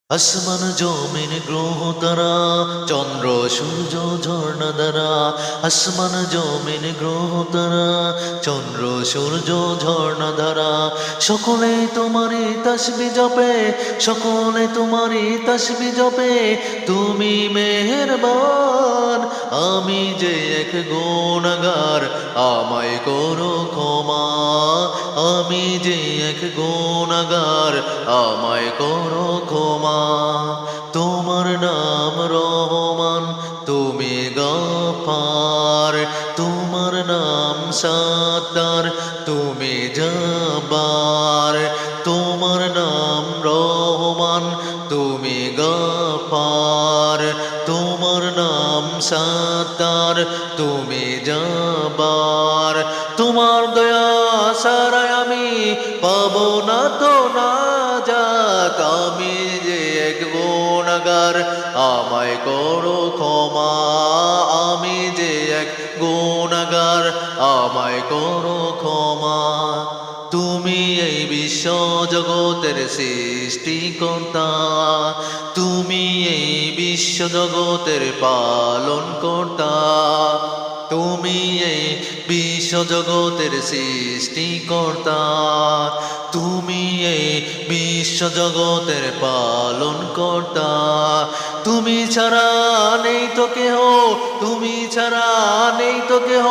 আসমান জমিন গ্রহ তারা চন্দ্র সূর্য ঝর্ণা দ্বারা আসমান জমিন গ্রহ তারা চন্দ্র সূর্য ঝর্ণা দ্বারা সকলে তোমারই তাসবিহ জপে সকলে তোমারই তাসবিহ জপে তুমি মেহেরবান আমি যে এক গুনাহগার আমায় করো ক্ষমা আমি যে এক গুনাহগার আমায় করো ক্ষমা তোমার নাম রহমান তুমি গফফার তোমার নাম সাত্তার তুমি জব্বার তোমার নাম রহমান তুমি গফফার তোমার নাম সাত্তার তুমি জব্বার তোমার দয়া ছাড়াই আমি পাবো না তো নাজাত আমি যে এক গুনাহগার আমায় করো ক্ষমা আমি যে এক গুনাহগার আমায় করো ক্ষমা তুমি এই বিশ্ব জগতের সৃষ্টিকর্তা তুমি এই বিশ্ব জগতের পালন কর্তা তুমি এই বিশ্ব জগতের সৃষ্টিকর্তা তুমি এই বিশ্ব জগতের পালন কর্তা তুমি ছাড়া নেই তো কেহ তুমি ছাড়া নেই তো কেহ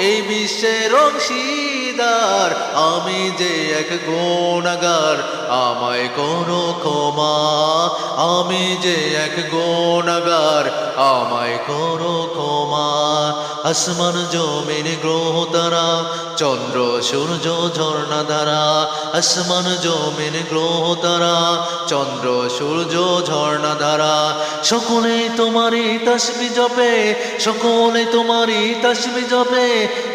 এই বিশ্বের অংশীদার আমি যে এক গুনাহগার আমায় করো ক্ষমা আমি যে এক গুনাহগার আমায় করো ক্ষমা আসমান জমিন গ্রহ তারা চন্দ্র সূর্য ঝর্ণা ধারা আসমান জমিন গ্রহ তারা চন্দ্র সূর্য ঝর্ণা ধারা সকলে তোমারই তাসবিহ জপে সকলে তোমারই তাসবিহ জপে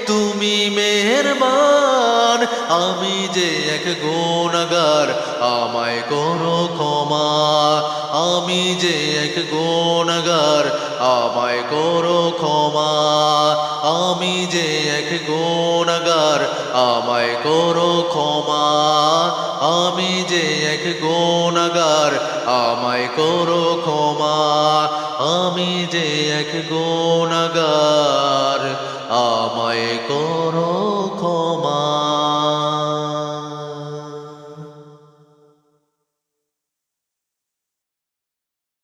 তুমি মেহেরবান আমি যে এক গুনাহগার আমায় করো ক্ষমা আমি যে এক গুনাহগার আমায় করো ক্ষমা আমি যে এক গুনাহগার আমায় করো ক্ষমা আমি যে এক গুনাহগার আমায় করো ক্ষমা আমি যে এক গুনাহগার আমায় করো